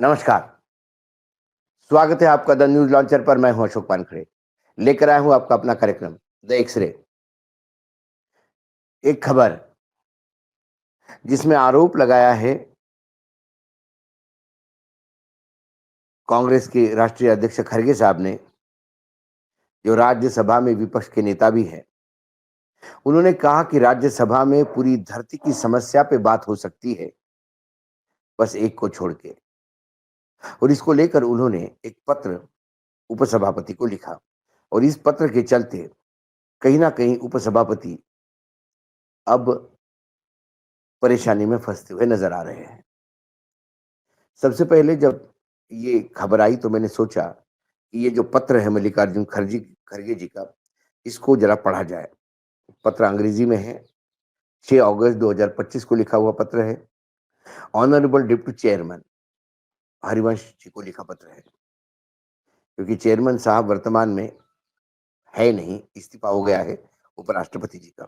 नमस्कार। स्वागत है आपका द न्यूज़ लॉन्चर पर। मैं हूं अशोक वानखेड़े। लेकर आया हूं आपका अपना कार्यक्रम द एक्स-रे। एक खबर जिसमें आरोप लगाया है कांग्रेस के राष्ट्रीय अध्यक्ष खरगे साहब ने, जो राज्यसभा में विपक्ष के नेता भी हैं। उन्होंने कहा कि राज्यसभा में पूरी धरती की समस्या पे बात हो सकती है, बस एक को छोड़ के। और इसको लेकर उन्होंने एक पत्र उपसभापति को लिखा और इस पत्र के चलते कहीं न कहीं उपसभापति अब परेशानी में फँसते हुए नज़र आ रहे हैं। सबसे पहले जब ये खबर आई तो मैंने सोचा कि ये जो पत्र है मल्लिकार्जुन खरगे जी का, इसको ज़रा पढ़ा जाए। पत्र अंग्रेजी में है, 6 अगस्त 2025 को लिखा हुआ पत्र है। Honourable deputy chairman Harivansh ji को लिखा पत्र है, क्योंकि चेयरमैन साहब वर्तमान में है नहीं, इस्तीफा हो गया है उपराष्ट्रपति जी का।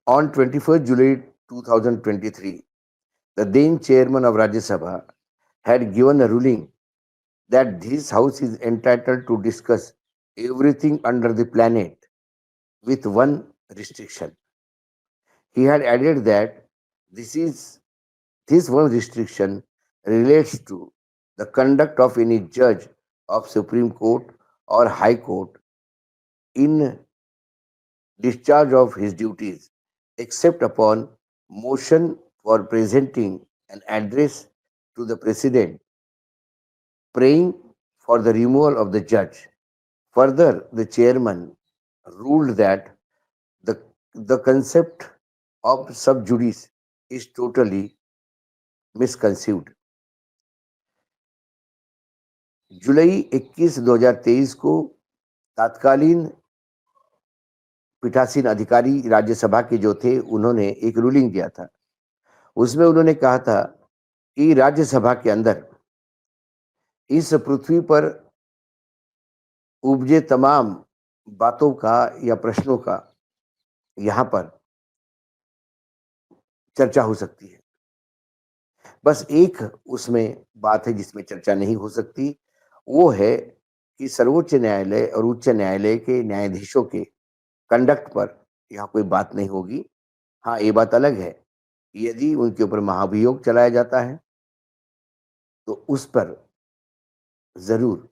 On 21st July 2023, the then chairman of Rajya Sabha had given a ruling that this house is entitled to discuss everything under the planet with one restriction. He had added that this one restriction relates to the conduct of any judge of Supreme Court or High Court in discharge of his duties, except upon motion for presenting an address to the President praying for the removal of the judge. Further, the chairman ruled that the, the concept of sub judice is totally misconceived. जुलाई 21, 2023 को तत्कालीन पीठासीन अधिकारी राज्यसभा के जो थे, उन्होंने एक ruling दिया था। उसमें उन्होंने कहा था कि राज्यसभा के अंदर इस पृथ्वी पर उपजे तमाम बातों का या प्रश्नों का यहाँ पर चर्चा हो सकती है। बस एक उसमें बात है जिसमें चर्चा नहीं हो सकती, वो है कि सर्वोच्च न्यायालय और उच्च न्यायालय के न्यायाधीशों के कंडक्ट पर यहाँ कोई बात नहीं होगी। हाँ, ये बात अलग है, यदि उनके ऊपर महाभियोग चलाया जाता है, तो उस पर ज़रूर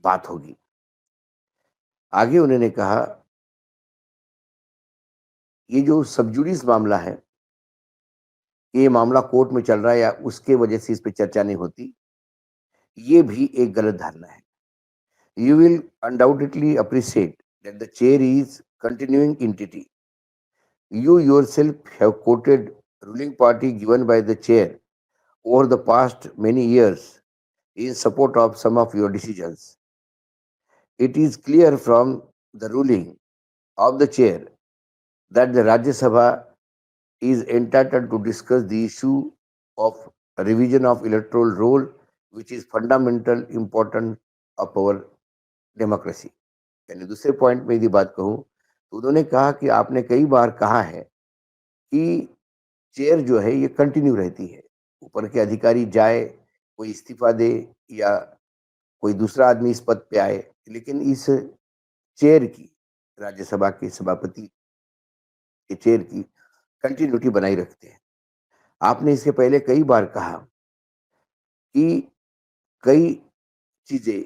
बात होगी। आगे उन्होंने कहा, ये जो सब जुडिस मामला है, ये मामला कोर्ट में चल रहा है या उसके वजह से इस पे चर्चा नहीं होती, ये भी एक गलत धारणा है। You will undoubtedly appreciate that the chair is continuing entity. You yourself have quoted ruling party given by the chair over the past many years in support of some of your decisions. It is clear from the ruling of the chair that the Rajya Sabha is entitled to discuss the issue of revision of electoral roll, which is fundamental important of our democracy. यानी दूसरे point में यदि बात कहूँ, तो उन्होंने कहा कि आपने कई बार कहा है कि चेयर जो है ये कंटिन्यू रहती है। ऊपर के अधिकारी जाए, कोई इस्तीफा दे या कोई दूसरा आदमी इस पद पे आए, लेकिन इस चेयर की, राज्यसभा के सभापति के चेयर की कंटिन्यूटी बनाई रखते हैं। आपने इसके पहले कई बार कहा कि कई चीज़ें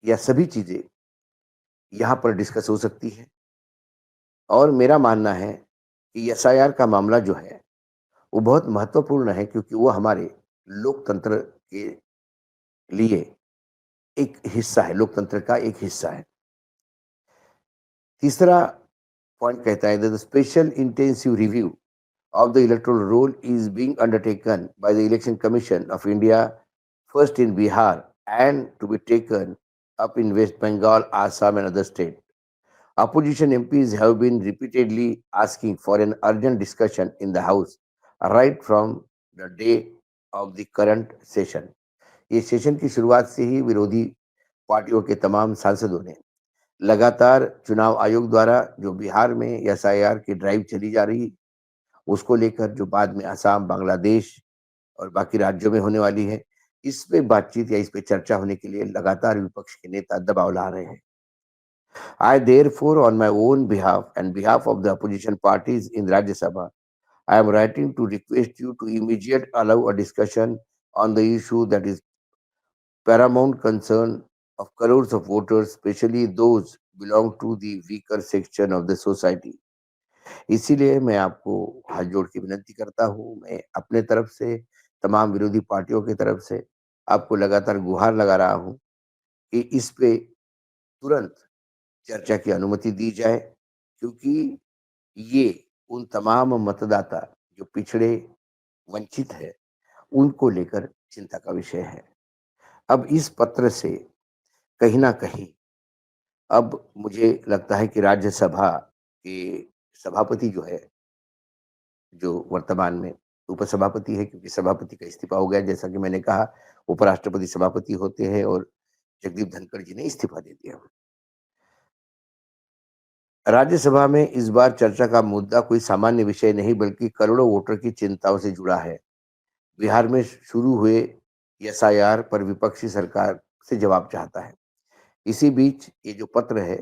या सभी चीज़ें यहाँ पर डिस्कस हो सकती है और मेरा मानना है कि एसआईआर का मामला जो है, वो बहुत महत्वपूर्ण है, क्योंकि वो हमारे लोकतंत्र के लिए एक हिस्सा है, लोकतंत्र का एक हिस्सा है। तीसरा पॉइंट कहता है that the special intensive review of the electoral roll is being undertaken by the Election Commission of India, first in Bihar and to be taken up in West Bengal, Assam and other states. Opposition MPs have been repeatedly asking for an urgent discussion in the House right from the day of the current session. ये session की शुरुआत से ही विरोधी पार्टियों के तमाम सांसदों ने लगातार चुनाव आयोग द्वारा जो बिहार में एसआईआर की ड्राइव चली जा रही, उसको लेकर जो बाद में असम, बांग्लादेश और बाकी राज्यों में होने वाली है, इस पे बातचीत या इस पे चर्चा होने के लिए लगातार विपक्ष के नेता दबाव ला रहे हैं। I therefore, on my own behalf and behalf of the opposition parties in Rajya Sabha, I am writing to request you to immediately allow a discussion on the issue that is paramount concern of crores of voters, especially those belong to the weaker section of the society. इसीलिए मैं आपको हाथ जोड़ के विनती करता हूँ, मैं अपने तरफ से, तमाम विरोधी पार्टियों की तरफ से आपको लगातार गुहार लगा रहा हूँ कि इस पे तुरंत चर्चा की अनुमति दी जाए, क्योंकि ये उन तमाम मतदाता जो पिछड़े, वंचित है, उनको लेकर चिंता का विषय है। अब इस पत्र से कहीं न कहीं अब मुझे लगता है कि राज्यसभा के सभापति जो है, जो वर्तमान में उपसभापति है, क्योंकि सभापति का इस्तीफा हो गया, जैसा कि मैंने कहा, उपराष्ट्रपति सभापति होते हैं और जगदीप धनखड़ जी ने इस्तीफा दे दिया। राज्यसभा में इस बार चर्चा का मुद्दा कोई सामान्य विषय नहीं, बल्कि करोड़ों वोटर की चिंताओं से जुड़ा है। बिहार में शुरू हुए एसआईआर पर विपक्षी सरकार से जवाब चाहता है। इसी बीच ये जो पत्र है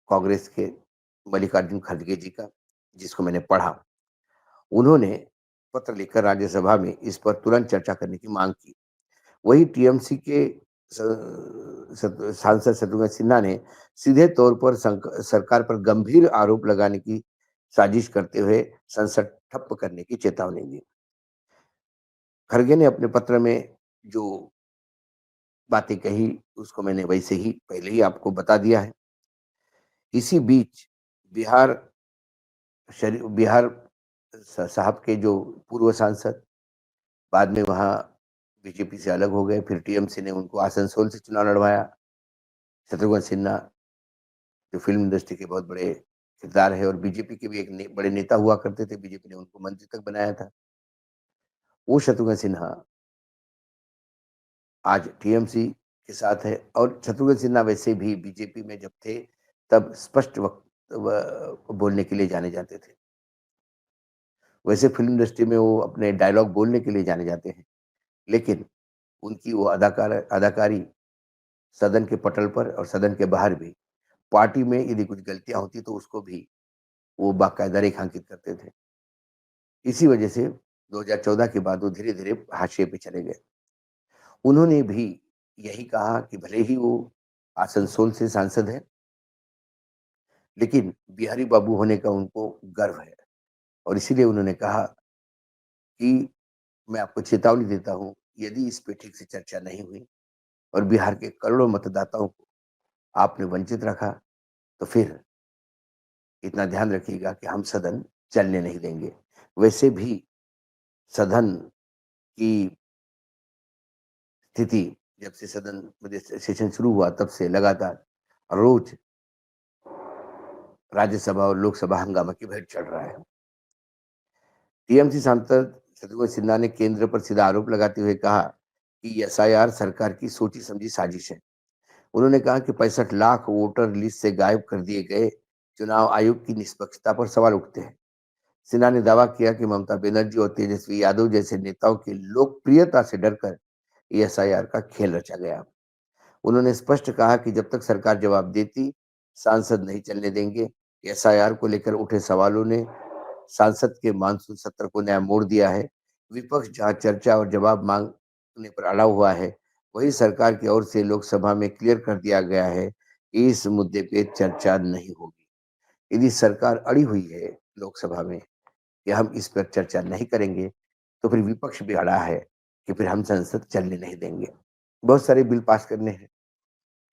कांग्रेस के मल्लिकार्जुन खड़गे जी का, जिसको मैंने पढ़ा, उन्होंने पत्र लिखकर राज्यसभा में इस पर तुरंत चर्चा करने की मांग की। वही टीएमसी के सांसद शत्रुघ्न सिन्हा ने सीधे तौर पर सरकार पर गंभीर आरोप लगाने की साजिश करते हुए संसद ठप्प करने की चेतावनी दी। खड़गे ने अपने पत्र में जो बातें कही, उसको मैंने वैसे ही पहले ही आपको बता दिया है। इसी बीच बिहार बिहार साहब के जो पूर्व सांसद बाद में वहां बीजेपी से अलग हो गए, फिर टीएमसी ने उनको आसनसोल से चुनाव लड़वाया। शत्रुघ्न सिन्हा जो फ़िल्म इंडस्ट्री के बहुत बड़े किरदार है और बीजेपी के भी एक बड़े नेता हुआ करते थे, बीजेपी ने उनको मंत्री तक बनाया था। वो शत्रुघ्न सिन्हा आज टीएमसी के साथ है और शत्रुघ्न सिन्हा वैसे भी बीजेपी में जब थे, तब स्पष्ट बोलने के लिए जाने जाते थे। वैसे फ़िल्म इंडस्ट्री में वो अपने डायलॉग बोलने के लिए जाने जाते हैं, लेकिन उनकी वो अदाकारी सदन के पटल पर और सदन के बाहर भी, पार्टी में यदि कुछ गलतियाँ होती तो उसको भी वो बाकायदा रेखांकित करते थे। इसी वजह से 2014 के बाद वो धीरे-धीरे हाशिए पे चले गए। उन्होंने भी यही कहा कि भले ही वो आसनसोल से सांसद हैं, लेकिन बिहारी बाबू होने का उनको गर्व है और इसीलिए उन्होंने कहा कि मैं आपको चेतावनी देता हूँ, यदि इस पे ठीक से चर्चा नहीं हुई और बिहार के करोड़ों मतदाताओं को आपने वंचित रखा, तो फिर इतना ध्यान रखिएगा कि हम सदन चलने नहीं देंगे। वैसे भी सदन की स्थिति जब से सदन में सेशन शुरू हुआ तब से लगातार रोज राज्यसभा और लोकसभा हंगामा की भेंट चढ़ रहा है। टीएमसी सांसद शत्रुघ्न सिन्हा ने केंद्र पर सीधा आरोप लगाते हुए कहा कि एसआईआर सरकार की सोची समझी साजिश है। उन्होंने कहा कि 65 लाख वोटर लिस्ट से गायब कर दिए गए चुनाव आयोग की निष्पक्षता पर सवाल उठते हैं। सिन्हा ने दावा किया कि ममता बनर्जी और तेजस्वी यादव जैसे नेताओं की लोकप्रियता से डरकर एसआईआर का खेल रचा गया। उन्होंने स्पष्ट कहा कि जब तक सरकार जवाब देती, सांसद नहीं चलने देंगे। एसआईआर को लेकर उठे सवालों ने सांसद के मानसून सत्र को नया मोड़ दिया है। विपक्ष जहां चर्चा और जवाब मांगने पर अड़ा हुआ है, वहीं सरकार की ओर से लोकसभा में क्लियर कर दिया गया है कि इस मुद्दे पे चर्चा नहीं होगी। यदि सरकार अड़ी हुई है लोकसभा में कि हम इस पर चर्चा नहीं करेंगे, तो फिर विपक्ष भी अड़ा है कि फिर हम संसद चलने नहीं देंगे। बहुत सारे बिल पास करने हैं,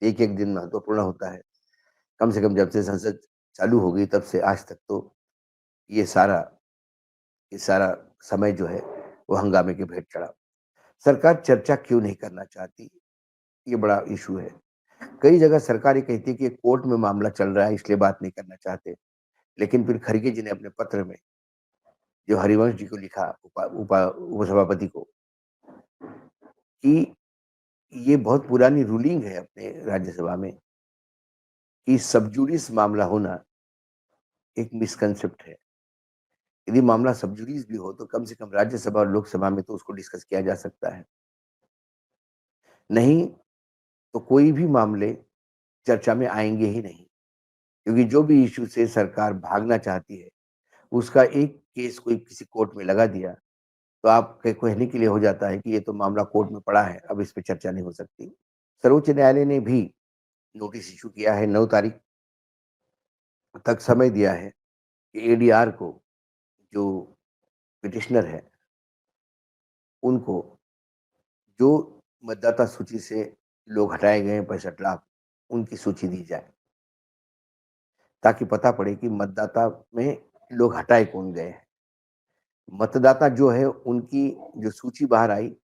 एक-एक दिन महत्वपूर्ण होता है। कम से कम जब से संसद चालू हो गई तब से आज तक तो ये सारा ये सारा समय जो है वो हंगामे की भेंट चढ़ा। सरकार चर्चा क्यों नहीं करना चाहती? ये बड़ा इश्यू है। कई जगह सरकार ये कहती है कि कोर्ट में मामला चल रहा है इसलिए बात नहीं करना चाहते। लेकिन फिर खड़गे जी ने अपने पत्र में जो हरिवंश जी को लिखा उपसभापति को कि ये बहुत पुरानी रूलिंग है अपने राज्यसभा में कि सब जुडिस मामला होना एक मिसकंसेप्ट है। यदि मामला सब जुडिस भी हो तो कम से कम राज्यसभा और लोकसभा में तो उसको डिस्कस किया जा सकता है। नहीं तो कोई भी मामले चर्चा में आएँगे ही नहीं, क्योंकि जो भी इश्यू से सरकार भागना चाहती है, उसका एक केस कोई किसी कोर्ट में लगा दिया, तो आपके कहने के लिए हो जाता है कि ये तो मामला कोर्ट में पड़ा है, अब इस पे चर्चा नहीं हो सकती। सर्वोच्च न्यायालय ने भी नोटिस इश्यू किया है, 9 तारीख तक समय दिया है कि एडीआर को, जो पिटिशनर है, उनको जो मतदाता सूची से लोग हटाए गए हैं 65 लाख, उनकी सूची दी जाए, ताकि पता पड़े कि मतदाता में लोग हटाए कौन गए हैं। मतदाता जो है उनकी जो सूची बाहर आई,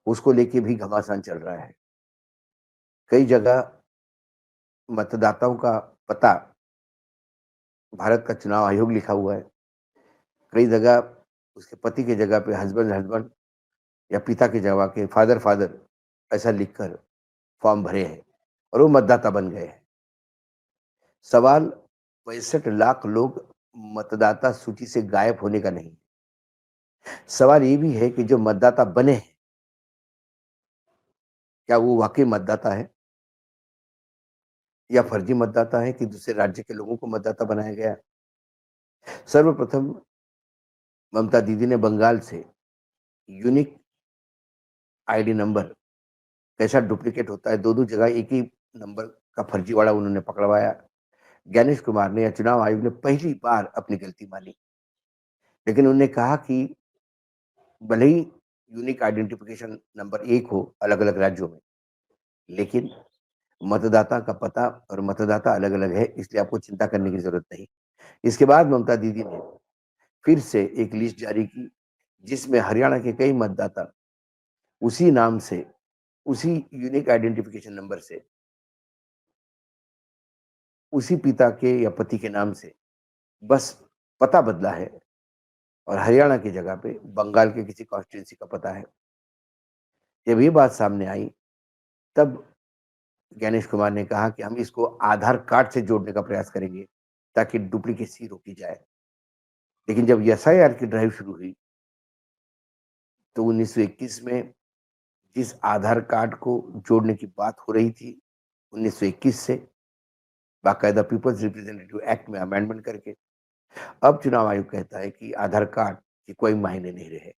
उसको लेके भी घमासान चल रहा है। कई जगह मतदाताओं का पता भारत का चुनाव आयोग लिखा हुआ है। कई जगह उसके पति की जगह पे हस्बैंड हस्बैंड या पिता की जगह के फादर फादर ऐसा लिखकर फॉर्म भरे हैं और वो मतदाता बन गए हैं। सवाल 65 लाख लोग मतदाता सूची से गायब होने का नहीं। सवाल ये भी है कि जो मतदाता बने हैं, क्या वो वाक़ई मतदाता है या फर्जी मतदाता है कि दूसरे राज्य के लोगों को मतदाता बनाया गया है? सर्वप्रथम ममता दीदी ने बंगाल से यूनिक आईडी नंबर कैसा डुप्लीकेट होता है, 2-2 जगह एक ही नंबर का फर्जीवाड़ा उन्होंने पकड़वाया। ज्ञानेश कुमार ने या चुनाव आयोग ने पहली बार अपनी गलती मानी, लेकिन उन्होंने कहा कि भले ही यूनिक आइडेंटिफिकेशन नंबर एक हो अलग-अलग राज्यों में, लेकिन मतदाता का पता और मतदाता अलग-अलग है, इसलिए आपको चिंता करने की ज़रूरत नहीं। इसके बाद ममता दीदी ने फिर से एक लिस्ट जारी की, जिसमें हरियाणा के कई मतदाता उसी नाम से, उसी यूनिक आइडेंटिफिकेशन नंबर से, उसी पिता के या पति के नाम से बस पता बदला है और हरियाणा की जगह पे बंगाल के किसी कॉन्स्टिट्यूएंसी का पता है। जब ये बात सामने आई, तब ज्ञानेश कुमार ने कहा कि हम इसको आधार कार्ड से जोड़ने का प्रयास करेंगे, ताकि डुप्लीकेसी रोकी जाए। लेकिन जब एसआईआर की ड्राइव शुरू हुई, तो 1921 में जिस आधार कार्ड को जोड़ने की बात हो रही थी, 1921 से बाकायदा पीपल्स रिप्रेजेंटेटिव एक्ट में अमेंडमेंट करके, अब चुनाव आयोग कहता है कि आधार कार्ड के कोई मायने नहीं रहे।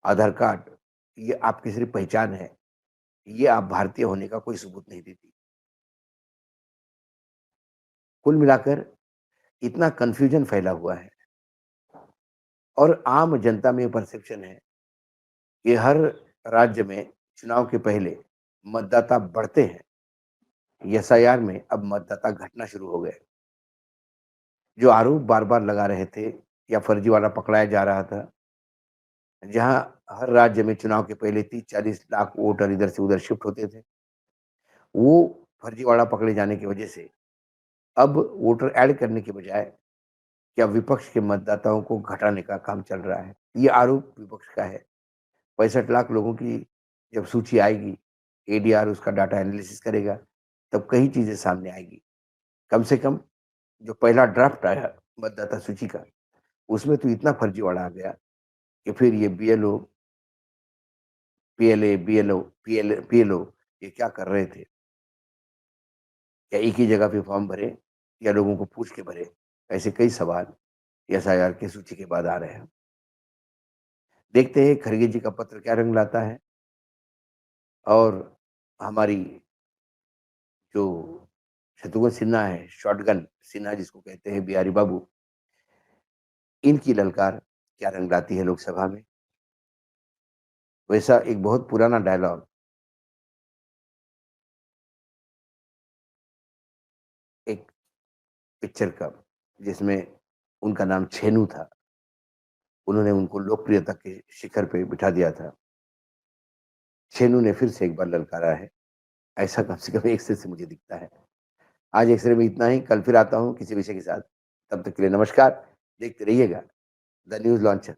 आधार कार्ड ये आपकी सिर्फ पहचान है, ये आप भारतीय होने का कोई सबूत नहीं देती। कुल मिलाकर इतना कन्फ्यूजन फैला हुआ है और आम जनता में ये परसेप्शन है कि हर राज्य में चुनाव के पहले मतदाता बढ़ते हैं, एसआईआर में अब मतदाता घटना शुरू हो गए। जो आरोप बार-बार लगा रहे थे या फर्जीवाड़ा पकड़ाया जा रहा था, जहाँ हर राज्य में चुनाव के पहले 30-40 लाख वोटर इधर से उधर शिफ्ट होते थे, वो फर्जीवाड़ा पकड़े जाने की वजह से अब वोटर ऐड करने के बजाय क्या विपक्ष के मतदाताओं को घटाने का काम चल रहा है। ये आरोप विपक्ष का है। 65 लाख लोगों की जब सूची आएगी, एडीआर उसका डाटा एनालिसिस करेगा, तब कई चीज़ें सामने आएगी। कम से कम जो पहला ड्राफ्ट आया मतदाता सूची का, उसमें तो इतना फर्जीवाड़ा आ गया कि फिर ये बीएलओ, पीएलए, बीएलओ, पीएलओ ये क्या कर रहे थे? क्या एक ही जगह पे फॉर्म भरे या लोगों को पूछ के भरे? ऐसे कई सवाल एसआईआर की सूची के बाद आ रहे हैं। देखते हैं खरगे जी का पत्र क्या रंग लाता है और हमारी जो शत्रुघ्न सिन्हा है, शॉटगन सिन्हा जिसको कहते हैं बिहारी बाबू, इनकी ललकार क्या रंग लाती है लोकसभा में। वैसा एक बहुत पुराना डायलॉग एक पिक्चर का, जिसमें उनका नाम छेनू था, उन्होंने उनको लोकप्रियता के शिखर पे बिठा दिया था। छेनू ने फिर से एक बार ललकारा है, ऐसा कम से कम एक्स-रे से मुझे दिखता है। आज एक्स-रे में इतना ही, कल फिर आता हूँ किसी विषय के साथ। तब तक के लिए नमस्कार, देखते रहिएगा द न्यूज़ लॉन्चर।